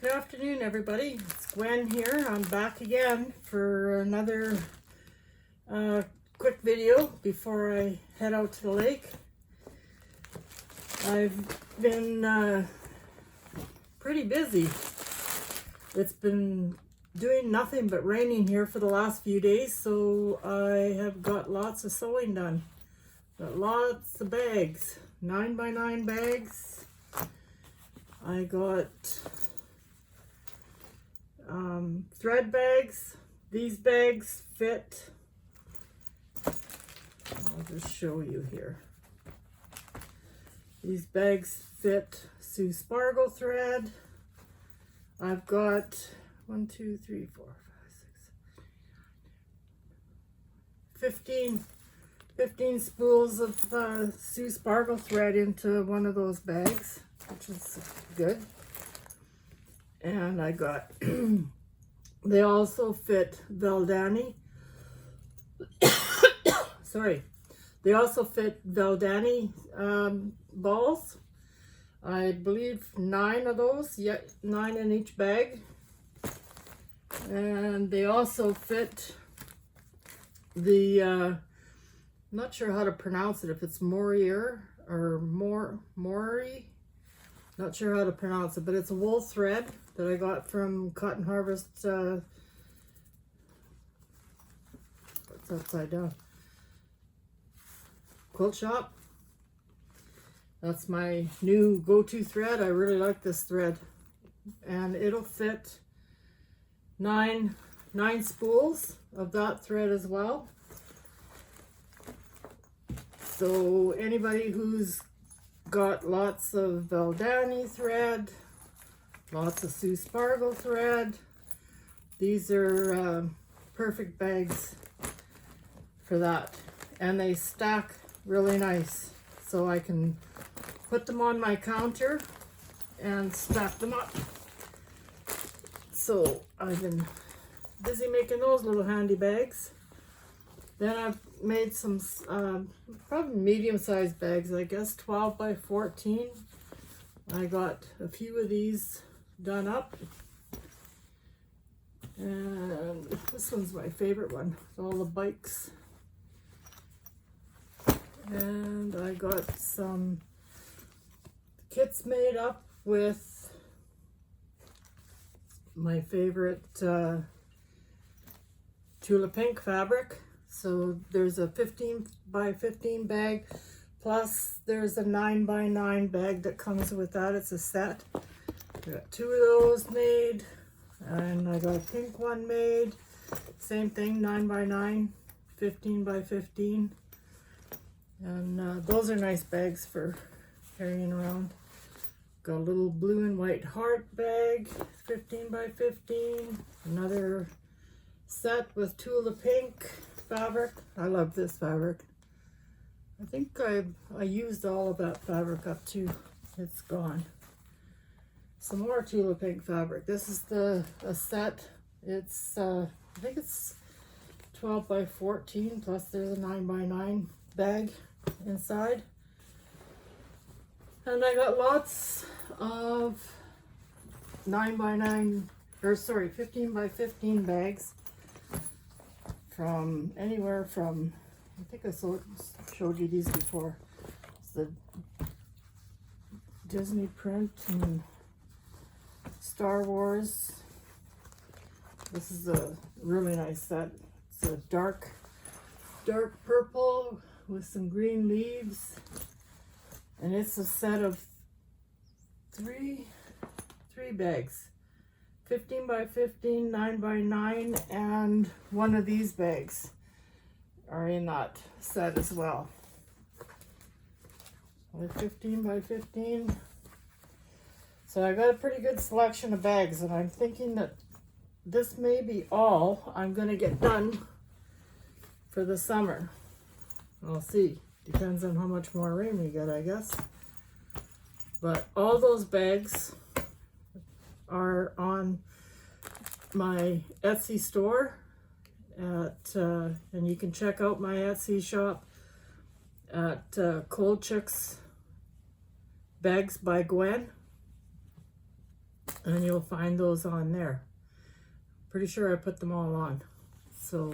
Good afternoon, everybody. It's Gwen here. I'm back again for another quick video before I head out to the lake. I've been pretty busy. It's been doing nothing but raining here for the last few days, so I have got lots of sewing done. Got lots of bags, 9x9 bags. I got thread bags. These bags fit, I'll just show you here. These bags fit Sue Spargo thread. I've got 1, 2, 3, 4, 5, 6, 15 spools of Sue Spargo thread into one of those bags, which is good. And I got, they also fit Valdani. Sorry. They also fit Valdani balls. I believe 9 of those, yeah, 9 in each bag. And they also fit the, not sure how to pronounce it, if it's Morier or Mori. Not sure how to pronounce it, but it's a wool thread that I got from Cotton Harvest, what's upside down? Quilt Shop. That's my new go-to thread. I really like this thread. And it'll fit 9 spools of that thread as well. So anybody who's got lots of Valdani thread, lots of Sue Spargo thread, these are perfect bags for that. And they stack really nice, so I can put them on my counter and stack them up. So I've been busy making those little handy bags. Then I've made some probably medium-sized bags, I guess, 12 by 14. I got a few of these done up. And this one's my favorite one, all the bikes. And I got some kits made up with my favorite Tula Pink fabric. So there's a 15 by 15 bag, plus there's a 9x9 bag that comes with that. It's a set. I got 2 of those made, and I got a pink one made. Same thing, 9x9, 15 by 15. And those are nice bags for carrying around. Got a little blue and white heart bag, 15 by 15. Another set with Tula Pink fabric. I love this fabric. I think I used all of that fabric up to it's gone. Some more Tula Pink fabric. This is a set. It's I think it's 12 by 14, plus there's a 9x9 bag inside. And I got lots of 9x9, or sorry, 15 by 15 bags from anywhere from, I think I showed you these before. It's the Disney print and Star Wars. This is a really nice set. It's a dark purple with some green leaves. And it's a set of three bags. 15 by 15, 9x9, and one of these bags are in that set as well. 15 by 15. So I got a pretty good selection of bags, and I'm thinking that this may be all I'm going to get done for the summer. I'll see. Depends on how much more rain we get, I guess. But all those bags are on my Etsy store at, and you can check out my Etsy shop at Cold Chicks Bags by Gwen. and you'll find those on there. Pretty sure I put them all on. So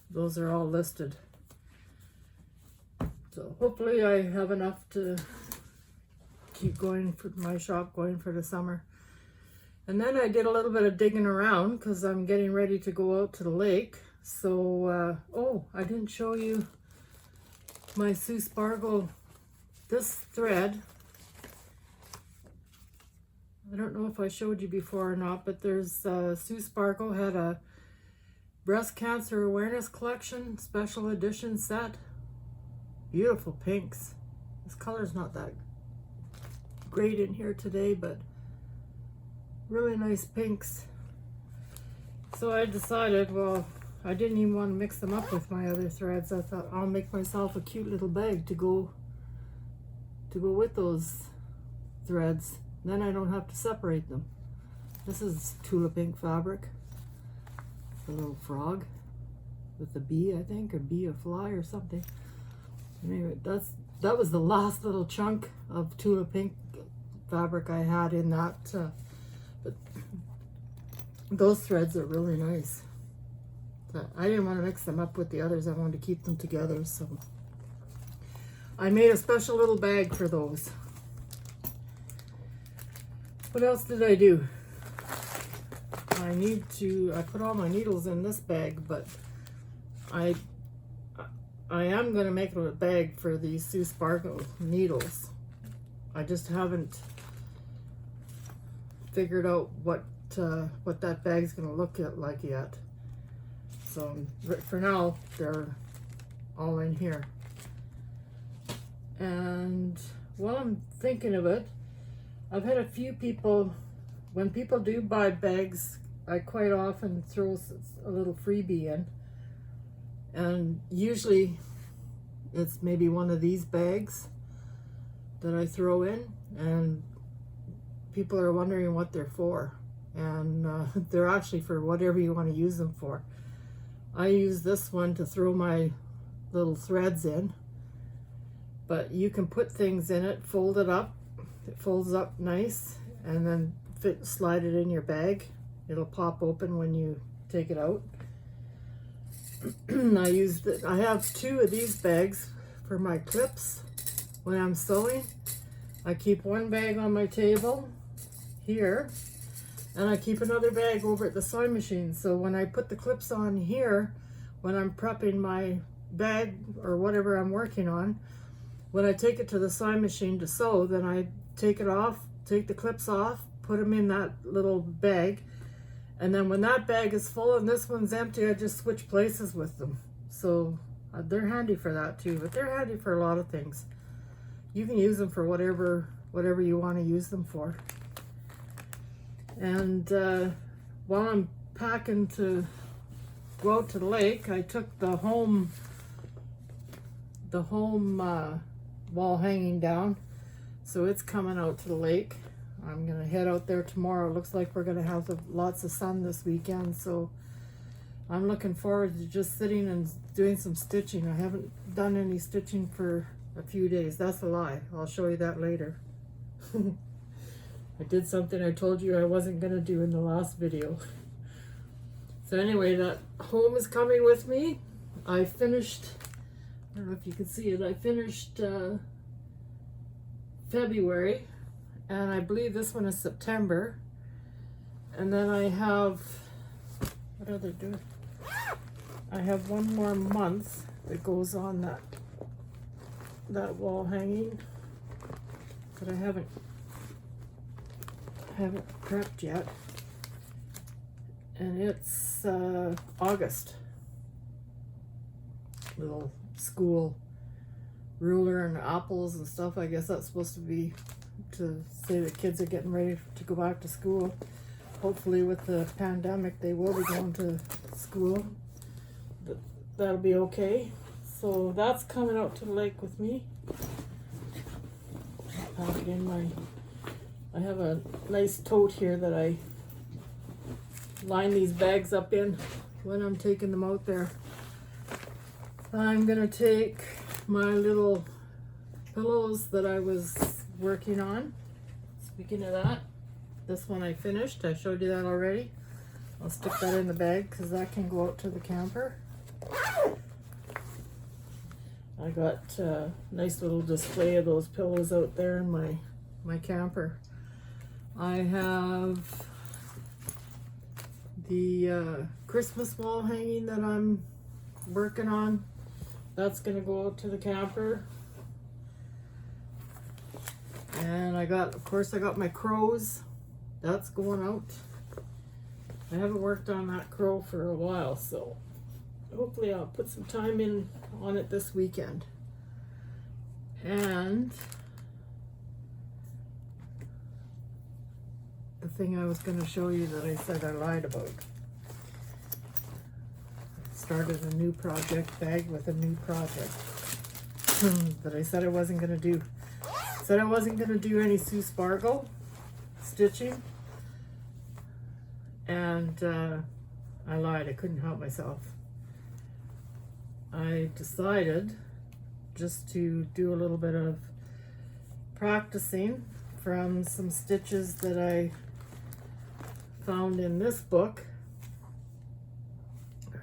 those are all listed. So hopefully I have enough to keep going for my shop going for the summer. And then I did a little bit of digging around because I'm getting ready to go out to the lake. So, oh, I didn't show you my Sue Spargo, this thread. I don't know if I showed you before or not, but there's Sue Spargo had a breast cancer awareness collection special edition set. Beautiful pinks. This color's not that great in here today, but really nice pinks. So I decided, well, I didn't even want to mix them up with my other threads. I thought I'll make myself a cute little bag to go with those threads. Then I don't have to separate them. This is Tula Pink fabric. A little frog with a bee, I think, or bee, a fly or something. Anyway, that was the last little chunk of Tula Pink fabric I had in that. But those threads are really nice. But I didn't want to mix them up with the others. I wanted to keep them together. So I made a special little bag for those. What else did I do? I put all my needles in this bag, but I am going to make a bag for these Sue Spargo needles. I just haven't figured out what that bag's going to look like yet. So for now, they're all in here. And while I'm thinking of it, I've had a few people, when people do buy bags, I quite often throw a little freebie in. And usually it's maybe one of these bags that I throw in, and people are wondering what they're for. And they're actually for whatever you want to use them for. I use this one to throw my little threads in, but you can put things in it, fold it up. It folds up nice, and then slide it in your bag. It'll pop open when you take it out. I have two of these bags for my clips when I'm sewing. I keep one bag on my table here, and I keep another bag over at the sewing machine. So when I put the clips on here, when I'm prepping my bag or whatever I'm working on, when I take it to the sewing machine to sew, then I take it off, take the clips off, put them in that little bag, and then when that bag is full and this one's empty, I just switch places with them. So they're handy for that too, but they're handy for a lot of things. You can use them for whatever you want to use them for. And while I'm packing to go out to the lake, I took the home wall hanging down, so it's coming out to the lake. I'm gonna head out there tomorrow. It looks like we're gonna have lots of sun this weekend, so I'm looking forward to just sitting and doing some stitching. I haven't done any stitching for a few days. That's a lie. I'll show you that later. I did something I told you I wasn't gonna do in the last video. So anyway, that home is coming with me. I finished, I don't know if you can see it, I finished February, and I believe this one is September. And then I have, what other do? I have one more month that goes on that wall hanging, but I haven't prepped yet. And it's August. Little school ruler and apples and stuff. I guess that's supposed to be to say the kids are getting ready to go back to school. Hopefully with the pandemic they will be going to school, but that'll be okay. So that's coming out to the lake with me. Pack it in I have a nice tote here that I line these bags up in when I'm taking them out there. I'm gonna take my little pillows that I was working on. It's Speaking of that, this one I finished. I showed you that already. I'll stick that in the bag because that can go out to the camper. I got a nice little display of those pillows out there in my camper. I have the Christmas wall hanging that I'm working on. That's gonna go out to the camper. And of course I got my crows. That's going out. I haven't worked on that crow for a while, so hopefully I'll put some time in on it this weekend. And the thing I was going to show you that I said I lied about. Started a new project bag with a new project that I said I wasn't going to do. Said I wasn't going to do any Sue Spargo stitching, and I lied. I couldn't help myself. I decided just to do a little bit of practicing from some stitches that I found in this book,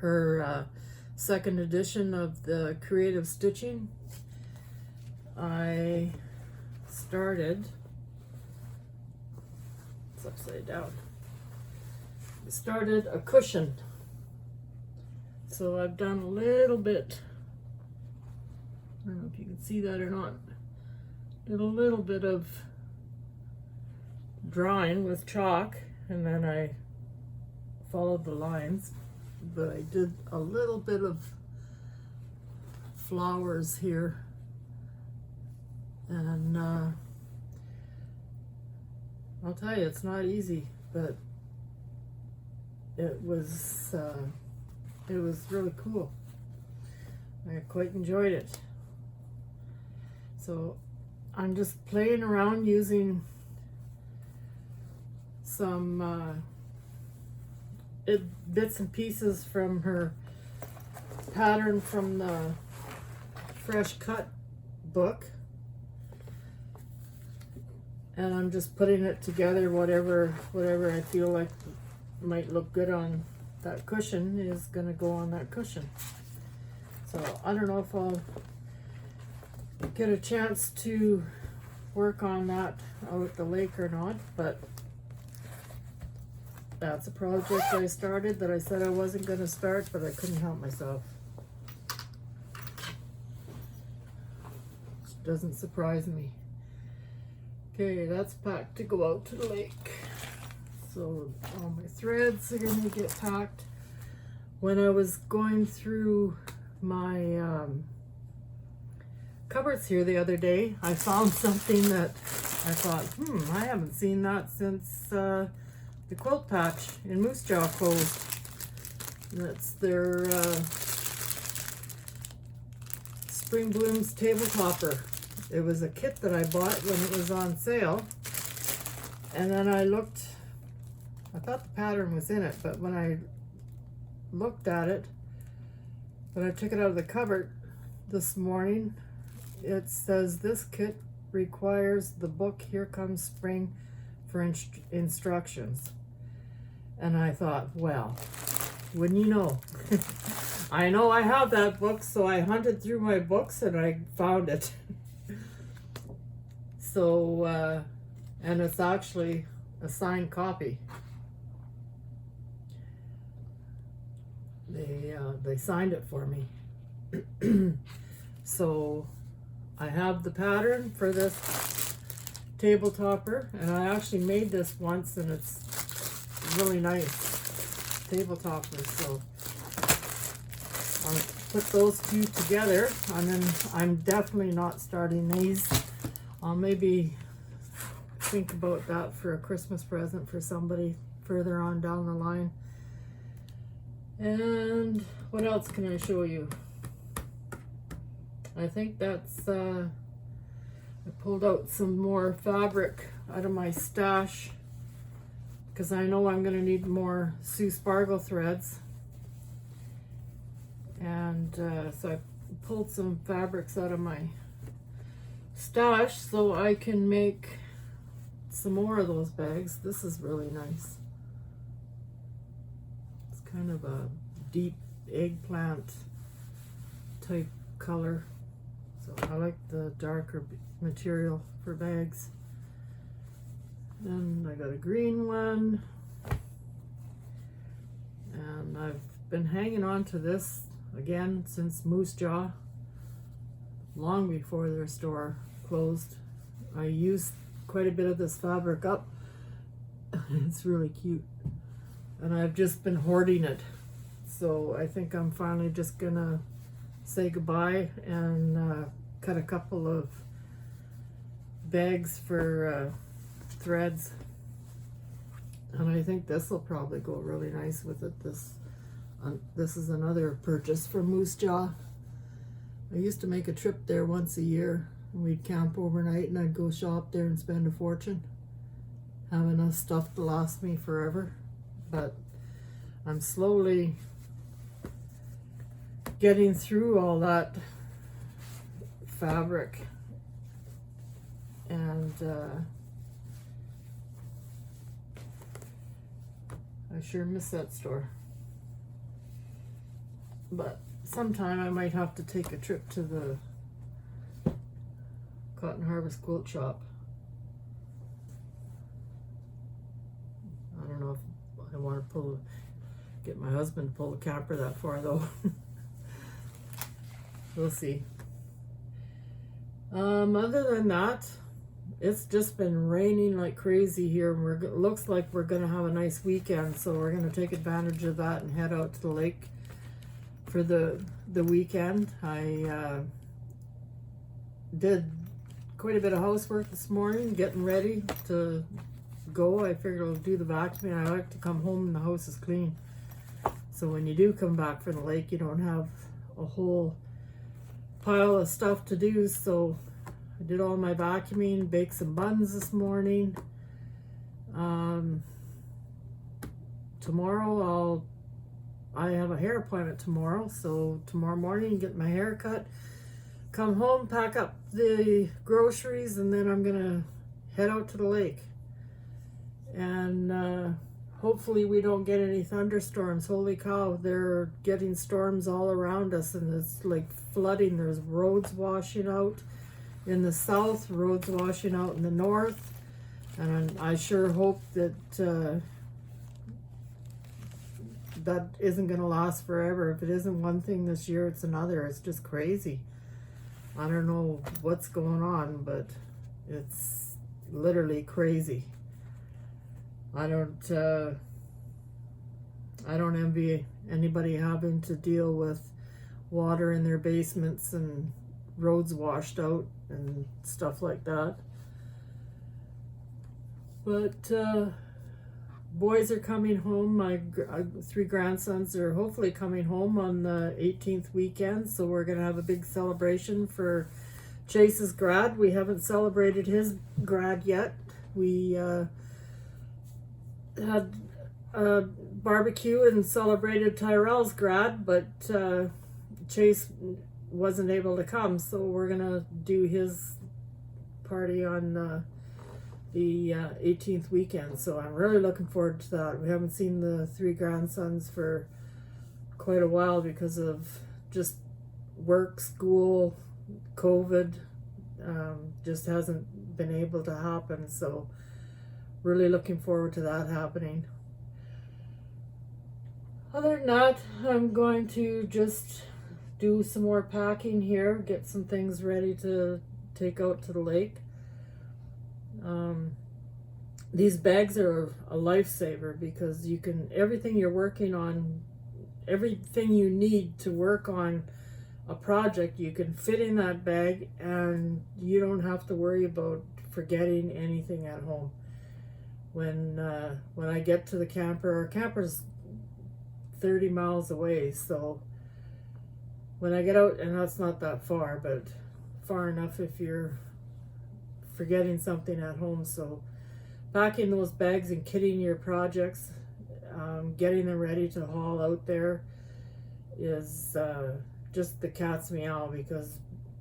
her second edition of the Creative Stitching. I started, it's upside down, started a cushion. So I've done a little bit, I don't know if you can see that or not, did a little bit of drawing with chalk, and then I followed the lines, but I did a little bit of flowers here, and I'll tell you, it's not easy, but it was really cool. I quite enjoyed it. So I'm just playing around using some bits and pieces from her pattern from the Fresh Cut book, and I'm just putting it together. Whatever I feel like might look good on that cushion is going to go on that cushion. So I don't know if I'll get a chance to work on that out at the lake or not, but that's a project I started that I said I wasn't going to start, but I couldn't help myself. Which doesn't surprise me. Okay, that's packed to go out to the lake. So all my threads are going to get packed. When I was going through my cupboards here the other day, I found something that I thought, I haven't seen that since the quilt patch in Moose Jaw closed. That's their Spring Blooms table topper. It was a kit that I bought when it was on sale, and then I looked, I thought the pattern was in it, but when I looked at it, when I took it out of the cupboard this morning, it says this kit requires the book Here Comes Spring for instructions. And I thought, well, wouldn't you know? I know I have that book, so I hunted through my books and I found it. So, and it's actually a signed copy. They signed it for me. So I have the pattern for this table topper, and I actually made this once, and it's really nice table topper. So I'll put those two together, and then I'm definitely not starting these. I'll maybe think about that for a Christmas present for somebody further on down the line. And what else can I show you? I think that's, I pulled out some more fabric out of my stash because I know I'm going to need more Sue Spargo threads. And so I pulled some fabrics out of my stash so I can make some more of those bags. This is really nice. It's kind of a deep eggplant type color. So I like the darker material for bags. Then I got a green one. And I've been hanging on to this again since Moose Jaw, long before their store closed. I used quite a bit of this fabric up. It's really cute. And I've just been hoarding it. So I think I'm finally just gonna say goodbye and cut a couple of bags for threads. And I think this will probably go really nice with it. This is another purchase from Moose Jaw. I used to make a trip there once a year. We'd camp overnight and I'd go shop there and spend a fortune. Have enough stuff to last me forever. But I'm slowly getting through all that fabric. And I sure miss that store. But sometime I might have to take a trip to the Cotton Harvest Quilt Shop. I don't know if I want to get my husband to pull a camper that far though. We'll see. Other than that, it's just been raining like crazy here. And looks like we're gonna have a nice weekend, so we're gonna take advantage of that and head out to the lake for the weekend. I did quite a bit of housework this morning, getting ready to go. I figured I'll do the vacuuming. I like to come home and the house is clean. So when you do come back from the lake, you don't have a whole pile of stuff to do. So I did all my vacuuming, baked some buns this morning. Tomorrow I have a hair appointment tomorrow, so tomorrow morning get my hair cut, come home, pack up the groceries, and then I'm gonna head out to the lake. And hopefully we don't get any thunderstorms. Holy cow, they're getting storms all around us, and it's like flooding. There's roads washing out in the south, roads washing out in the north, and I sure hope that that isn't going to last forever. If it isn't one thing this year, it's another. It's just crazy. I don't know what's going on, but it's literally crazy. I don't envy anybody having to deal with water in their basements and roads washed out and stuff like that. But boys are coming home. My three grandsons are hopefully coming home on the 18th weekend, so we're going to have a big celebration for Chase's grad. We haven't celebrated his grad yet. We had a barbecue and celebrated Tyrell's grad, but Chase wasn't able to come, so we're going to do his party on the 18th weekend. So I'm really looking forward to that. We haven't seen the three grandsons for quite a while because of just work, school, COVID. Just hasn't been able to happen, so really looking forward to that happening. Other than that, I'm going to just do some more packing here, get some things ready to take out to the lake. These bags are a lifesaver because you can, everything you're working on, everything you need to work on a project, you can fit in that bag and you don't have to worry about forgetting anything at home. When I get to the camper, our camper's 30 miles away, so when I get out, and that's not that far, but far enough if you're forgetting something at home. So packing those bags and kitting your projects, getting them ready to haul out there is just the cat's meow, because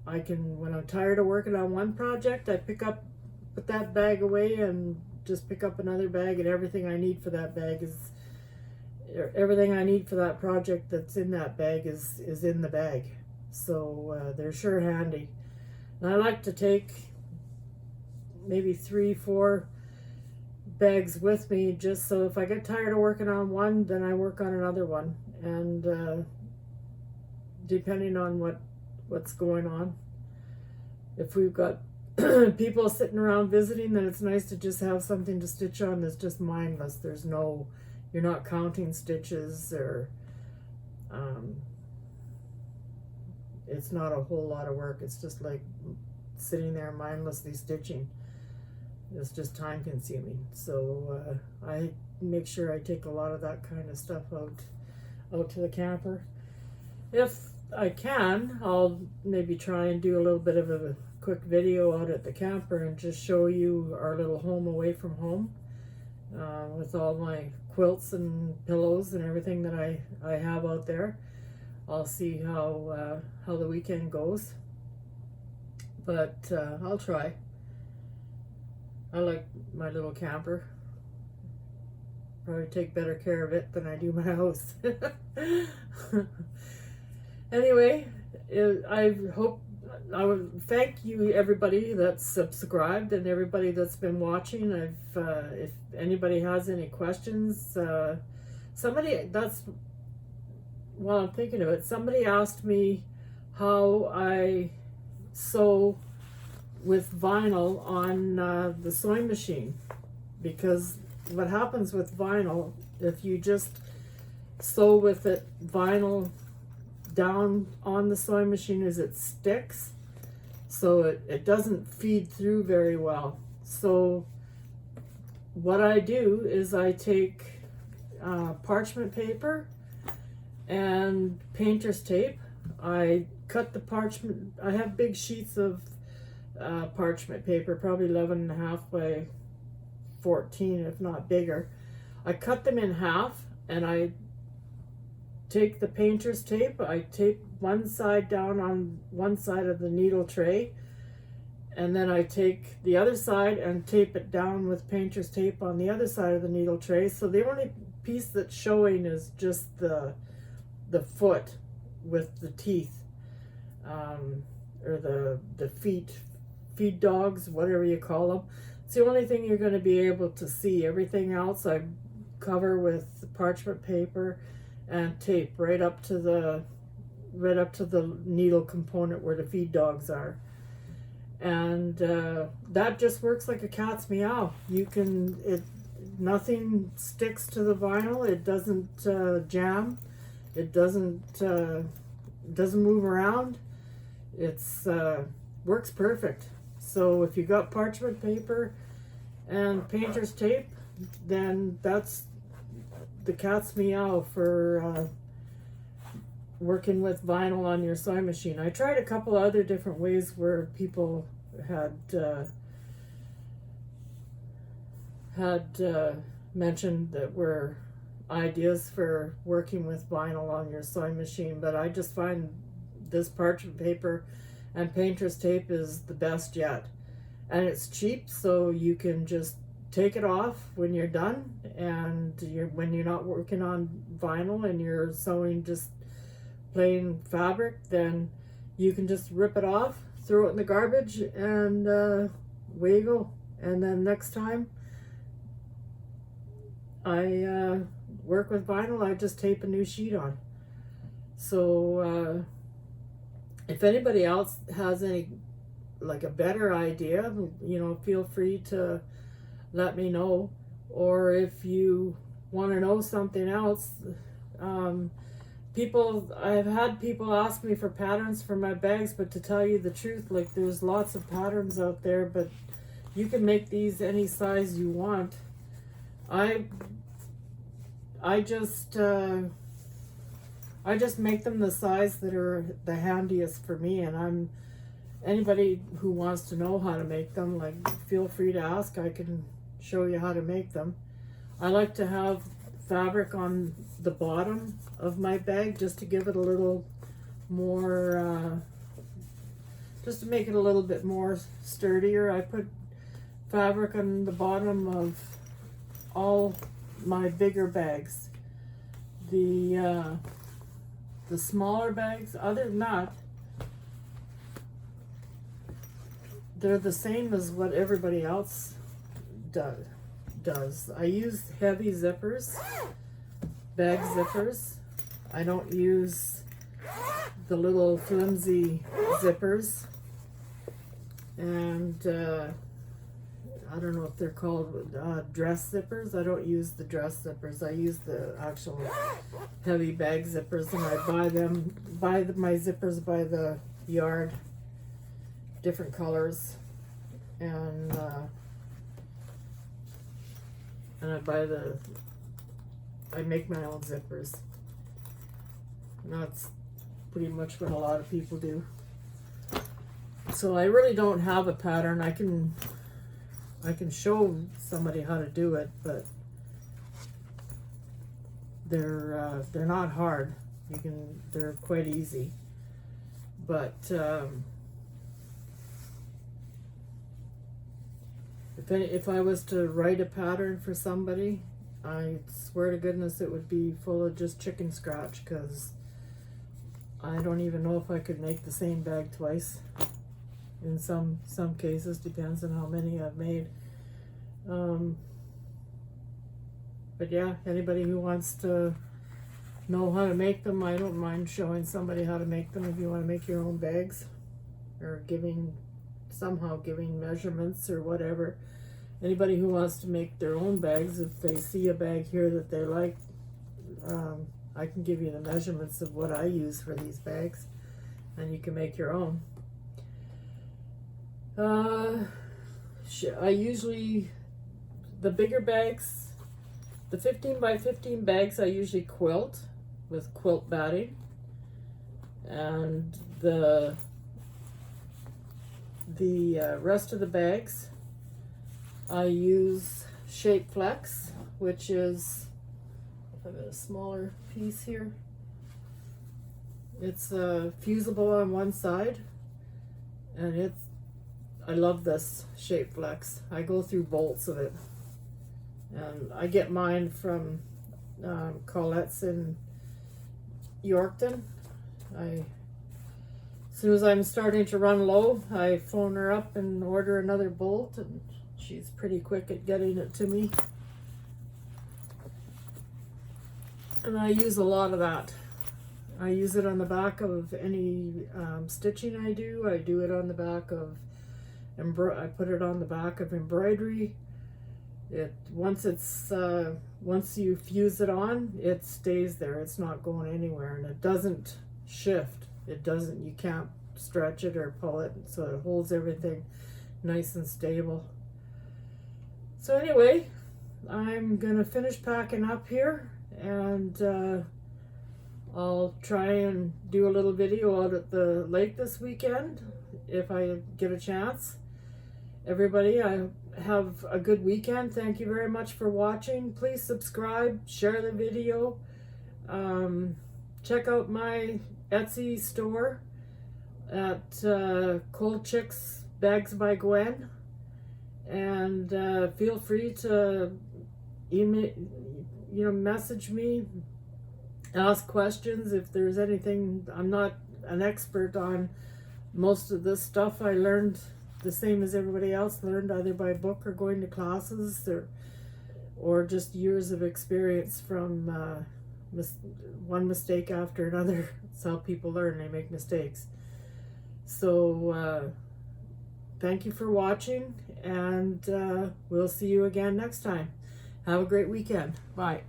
I can, when I'm tired of working on one project, I put that bag away and just pick up another bag, and everything I need for that bag is, everything I need for that project that's in that bag is in the bag. So they're sure handy. And I like to take maybe 3-4 bags with me, just so if I get tired of working on one, then I work on another one. And depending on what's going on, if we've got people sitting around visiting, then it's nice to just have something to stitch on that's just mindless. There's no, you're not counting stitches, or it's not a whole lot of work. It's just like sitting there mindlessly stitching. It's just time consuming. So I make sure I take a lot of that kind of stuff out to the camper. If I can, I'll maybe try and do a little bit of a quick video out at the camper and just show you our little home away from home, with all my quilts and pillows and everything that I have out there. I'll see how the weekend goes, but I'll try. I like my little camper. Probably take better care of it than I do my house. Anyway, I would thank you, everybody that's subscribed and everybody that's been watching. If anybody has any questions, while I'm thinking of it, somebody asked me how I sew with vinyl on the sewing machine, because what happens with vinyl, if you just sew with it vinyl down on the sewing machine, is it sticks, so it doesn't feed through very well. So what I do is I take parchment paper and painter's tape. I cut the parchment, I have big sheets of parchment paper, probably 11.5 by 14, if not bigger. I cut them in half, and I take the painter's tape, I tape one side down on one side of the needle tray, and then I take the other side and tape it down with painter's tape on the other side of the needle tray. So the only piece that's showing is just the foot with the teeth, or the feed dogs, whatever you call them. It's the only thing you're going to be able to see. Everything else I cover with parchment paper and tape right up to the needle component where the feed dogs are. And that just works like a cat's meow. Nothing sticks to the vinyl. It doesn't jam. It doesn't move around. It's works perfect. So if you got parchment paper and painter's tape, then that's the cat's meow for working with vinyl on your sewing machine. I tried a couple other different ways where people had mentioned that were ideas for working with vinyl on your sewing machine, but I just find this parchment paper and painter's tape is the best yet. And it's cheap, so you can just take it off when you're done, and when you're not working on vinyl and you're sewing just plain fabric, then you can just rip it off, throw it in the garbage, and away you go. And then next time I work with vinyl, I just tape a new sheet on. So if anybody else has any, like, a better idea, feel free to let me know. Or if you want to know something else, I've had people ask me for patterns for my bags, but to tell you the truth, like, there's lots of patterns out there, but you can make these any size you want. I just make them the size that are the handiest for me, and anybody who wants to know how to make them, like, feel free to ask. I can show you how to make them. I like to have fabric on the bottom of my bag just to give it a little more, just to make it a little bit more sturdier. I put fabric on the bottom of all my bigger bags. The smaller bags, other than that, they're the same as what everybody else does. I use heavy zippers, bag zippers. I don't use the little flimsy zippers. And I don't know if they're called dress zippers. I don't use the dress zippers. I use the actual heavy bag zippers, and I buy my zippers by the yard, different colors, and I make my own zippers. And that's pretty much what a lot of people do. So I really don't have a pattern. I can show somebody how to do it, but they're not hard. They're quite easy. But if I was to write a pattern for somebody, I swear to goodness it would be full of just chicken scratch, because I don't even know if I could make the same bag twice. In some cases, depends on how many I've made. But yeah, anybody who wants to know how to make them, I don't mind showing somebody how to make them if you want to make your own bags, or somehow giving measurements or whatever. Anybody who wants to make their own bags, if they see a bag here that they like, I can give you the measurements of what I use for these bags, and you can make your own. I usually, the bigger bags, the 15 by 15 bags, I usually quilt with quilt batting, and the rest of the bags I use Shape Flex, which is, I've got a smaller piece here. It's fusible on one side, and I love this Shape Flex. I go through bolts of it, and I get mine from Colette's in Yorkton. As soon as I'm starting to run low, I phone her up and order another bolt, and she's pretty quick at getting it to me. And I use a lot of that. I use it on the back of any stitching I do. I do it on the back of I put it on the back of embroidery. Once you fuse it on, it stays there. It's not going anywhere, and it doesn't shift. You can't stretch it or pull it, so it holds everything nice and stable. So anyway, I'm gonna finish packing up here, and I'll try and do a little video out at the lake this weekend if I get a chance. Everybody, I have a good weekend. Thank you very much for watching. Please subscribe, share the video. Check out my Etsy store at Cold Chicks Bags by Gwen, and feel free to email, message me, ask questions if there's anything. I'm not an expert on most of this stuff. I learned the same as everybody else learned, either by book or going to classes, or just years of experience from one mistake after another. That's how people learn. They make mistakes. So thank you for watching, and we'll see you again next time. Have a great weekend. Bye.